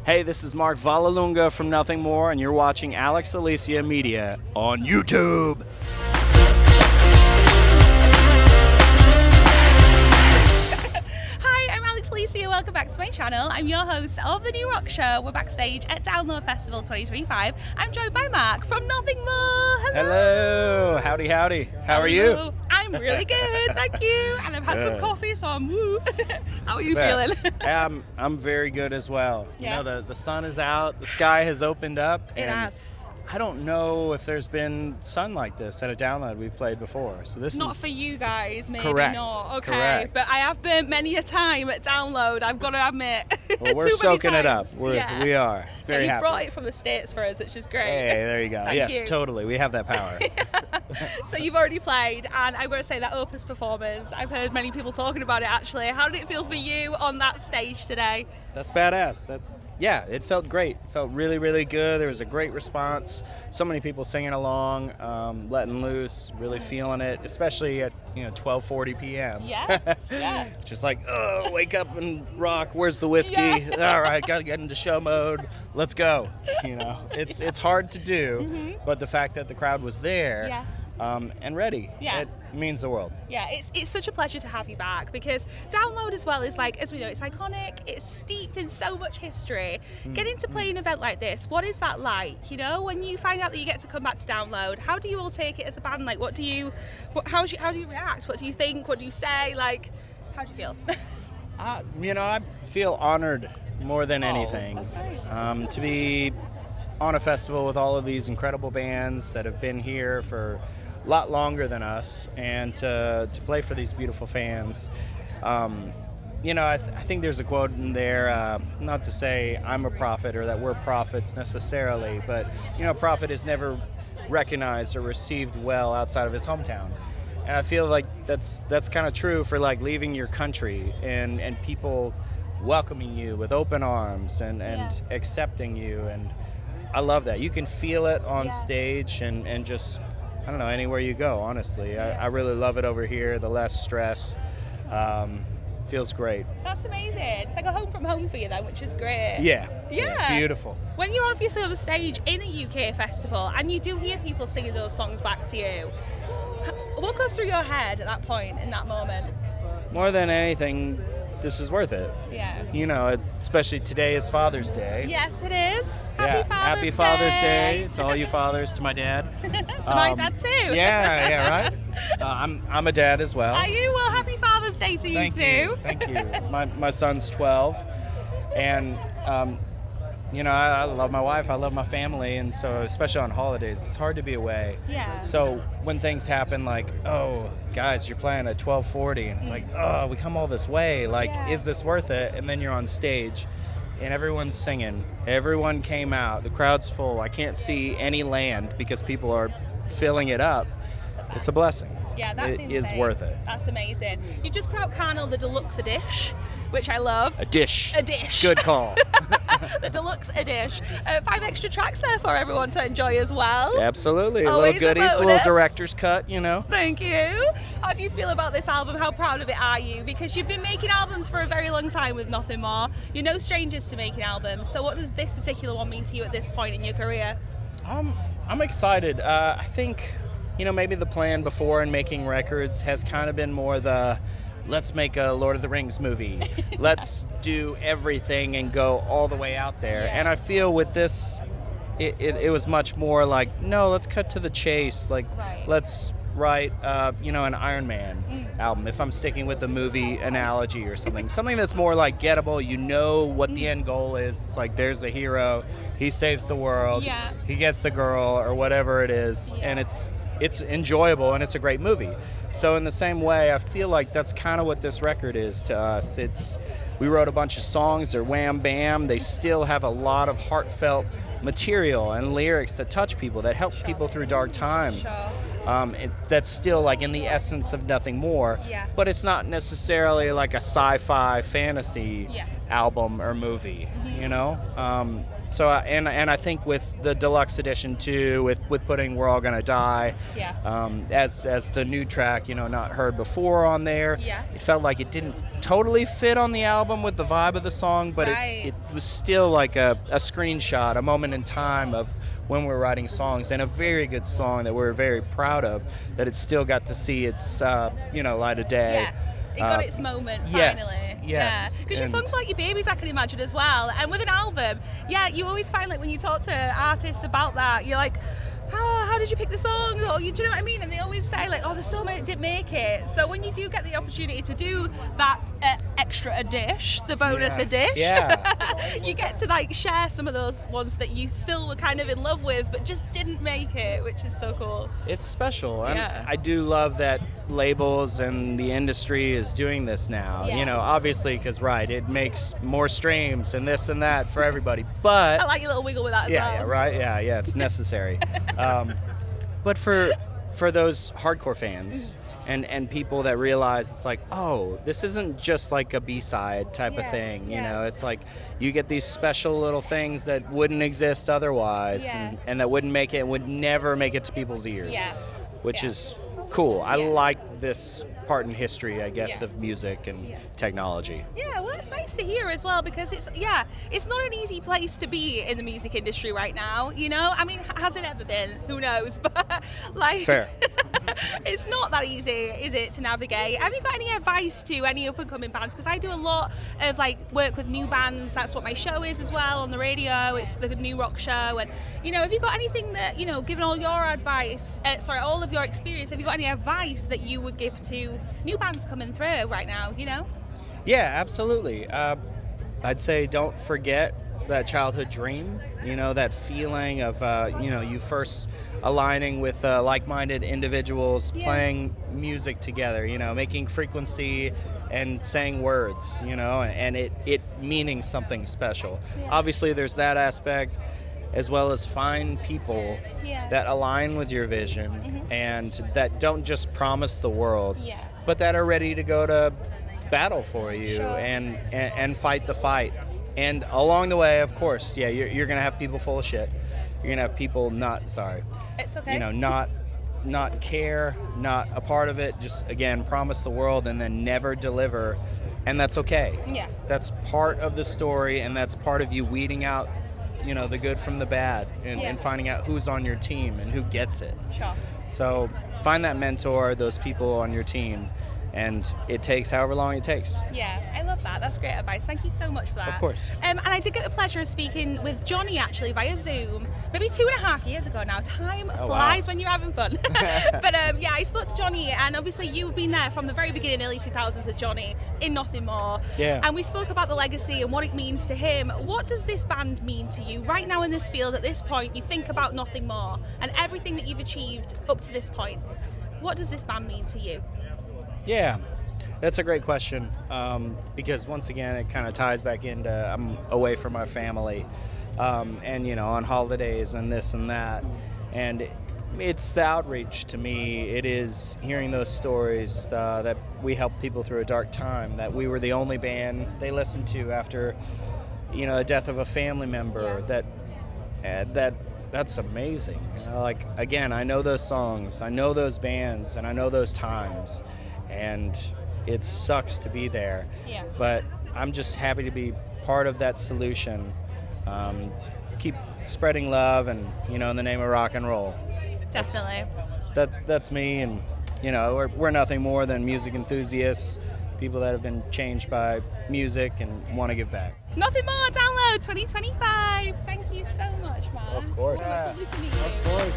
Hey, this is Mark Valalunga from Nothing More, and you're watching Alex Alicia Media on YouTube. Hi, I'm Alex Alicia. Welcome back to my channel. I'm your host of The New Rock Show. We're backstage at Download Festival 2025. I'm joined by Mark from Nothing More. Hello. Howdy, howdy. How are you? I'm really good, thank you. And I've had some coffee, so I'm woo. How are you feeling? I'm very good as well. Yeah. You know, the sun is out, the sky has opened up. It has. I don't know if there's been sun like this at a download we've played before. So this Not is for you guys, maybe correct. not. Okay, Correct. but I have been many a time at Download, I've got to admit. Well, we're Too many soaking it up. times. We are very you happy. brought it from the States for us, which is great. Hey, there you go. Thank Yes, you. totally. We have that power. So you've already played, and I'm going to say that Opus performance, I've heard many people talking about it actually. How did it feel for you on that stage today? That's badass. Yeah, it felt great. It felt really, really good. There was a great response. So many people singing along, letting loose, really feeling it, especially at 12:40 p.m. Yeah. Just like, oh, wake up and rock. Where's the whiskey? Yeah. All right, gotta get into show mode. Let's go. It's hard to do, but the fact that the crowd was there and ready, it means the world. Yeah, it's such a pleasure to have you back, because Download as well is, like, as we know, it's iconic, it's steeped in so much history. Getting to play an event like this, what is that like? When you find out that you get to come back to Download, how do you all take it as a band? Like, how do you react? What do you think? What do you say? Like, how do you feel? I feel honored more than anything. That's nice. To be on a festival with all of these incredible bands that have been here for a lot longer than us, and to play for these beautiful fans. I think there's a quote in there, not to say I'm a prophet or that we're prophets necessarily, but a prophet is never recognized or received well outside of his hometown. And I feel like that's kind of true for, like, leaving your country and people welcoming you with open arms and accepting you. And I love that. You can feel it on stage and just, I don't know, anywhere you go, honestly. I really love it over here, the less stress. Feels great. That's amazing. It's like a home from home for you then, which is great. Yeah. Yeah. Beautiful. When you're obviously on the stage in a UK festival and you do hear people singing those songs back to you, what goes through your head at that point, in that moment? More than anything, this is worth it. Yeah. Especially today is Father's Day. Yes, it is. Happy Father's Day to all you fathers, to my dad. To my dad too. Yeah, right. I'm a dad as well. Are you? Well, happy Father's Day to you too. Thank you. My son's 12, and I love my wife, I love my family, and so especially on holidays, it's hard to be away. Yeah. So when things happen, like, oh, guys, you're playing at 12:40, and it's like, oh, we come all this way, like, is this worth it? And then you're on stage, and everyone's singing. Everyone came out. The crowd's full. I can't see any land because people are filling it up. It's a blessing. Yeah, that's insane. It is worth it. That's amazing. You just put out Carnal Deluxe dish, which I love. A dish. Good call. The Deluxe dish. 5 extra tracks there for everyone to enjoy as well. Absolutely. A Always little goodies, a little bonus. director's cut, Thank you. How do you feel about this album? How proud of it are you? Because you've been making albums for a very long time with Nothing More. You're no strangers to making albums. So what does this particular one mean to you at this point in your career? I'm excited. I think, maybe the plan before in making records has kind of been more the, let's make a Lord of the Rings movie. Let's do everything and go all the way out there. Yeah. And I feel with this, it was much more like, no, let's cut to the chase. Like, let's write, an Iron Man album, if I'm sticking with the movie analogy or something. Something that's more, like, gettable. You know what the end goal is. It's like, there's a hero. He saves the world. Yeah. He gets the girl or whatever it is. Yeah. And it's enjoyable and it's a great movie. So in the same way, I feel like that's kind of what this record is to us. We wrote a bunch of songs, they're wham bam, they still have a lot of heartfelt material and lyrics that touch people, that help people through dark times. That's still, like, in the essence of Nothing More, but it's not necessarily like a sci-fi fantasy album or movie, and I think with the deluxe edition too, with putting "We're All Gonna Die," as the new track, not heard before on there, it felt like it didn't totally fit on the album with the vibe of the song, but it was still like a screenshot, a moment in time of when we're writing songs, and a very good song that we're very proud of, that it still got to see its light of day. Yeah. It got its moment, finally. Yes. Yeah. Because your songs are like your babies, I can imagine, as well. And with an album, you always find, like, when you talk to artists about that, you're like, how did you pick the songs? Or, do you know what I mean? And they always say, like, there's so many that didn't make it. So when you do get the opportunity to do that extra dish, the bonus dish, you get to, like, share some of those ones that you still were kind of in love with, but just didn't make it, which is so cool. It's special. And I do love that labels and the industry is doing this now. Obviously, because it makes more streams and this and that for everybody. But I like your little wiggle with that as well. Yeah, right. Yeah, it's necessary. But for those hardcore fans and people that realize it's like, this isn't just like a B-side type of thing. It's like you get these special little things that wouldn't exist otherwise, and that wouldn't make it, would never make it to people's ears, which is cool. I like this part in history, I guess, of music and technology. Yeah, well, it's nice to hear as well, because it's not an easy place to be in the music industry right now. I mean, has it ever been? Who knows? But Fair. It's not that easy, is it, to navigate? Have you got any advice to any up and coming bands? Because I do a lot of work with new bands. That's what my show is as well on the radio. It's the New Rock Show, and have you got anything that given all your advice, all of your experience, have you got any advice that you would give to new bands coming through right now? Yeah, absolutely. I'd say don't forget that childhood dream, that feeling of, you first aligning with like-minded individuals, playing music together, making frequency and saying words, and it meaning something special. Obviously, there's that aspect, as well as find people that align with your vision and that don't just promise the world, but that are ready to go to battle for you and fight the fight. And along the way, of course, you're gonna have people full of shit. You're gonna have people It's okay. not care, not a part of it. Just again, promise the world and then never deliver, and that's okay. Yeah. That's part of the story, and that's part of you weeding out, the good from the bad, and finding out who's on your team and who gets it. Sure. So find that mentor, those people on your team, and it takes however long it takes. Yeah, I love that. That's great advice. Thank you so much for that. Of course. And I did get the pleasure of speaking with Johnny, actually, via Zoom, maybe 2.5 years ago now. Time flies when you're having fun. But I spoke to Johnny, and obviously you've been there from the very beginning, early 2000s, with Johnny in Nothing More. Yeah. And we spoke about the legacy and what it means to him. What does this band mean to you right now in this field at this point? You think about Nothing More and everything that you've achieved up to this point. What does this band mean to you? Yeah, that's a great question, because once again, it kind of ties back into I'm away from my family, and on holidays and this and that, and it's the outreach to me. It is hearing those stories that we helped people through a dark time, that we were the only band they listened to after a death of a family member. That's amazing. Again, I know those songs, I know those bands, and I know those times. And it sucks to be there, but I'm just happy to be part of that solution. Keep spreading love, and in the name of rock and roll. Definitely. That's me, and we're nothing more than music enthusiasts, people that have been changed by music and want to give back. Nothing More Download 2025. Thank you so much, man. Of course. So much lovely to meet you. Of course.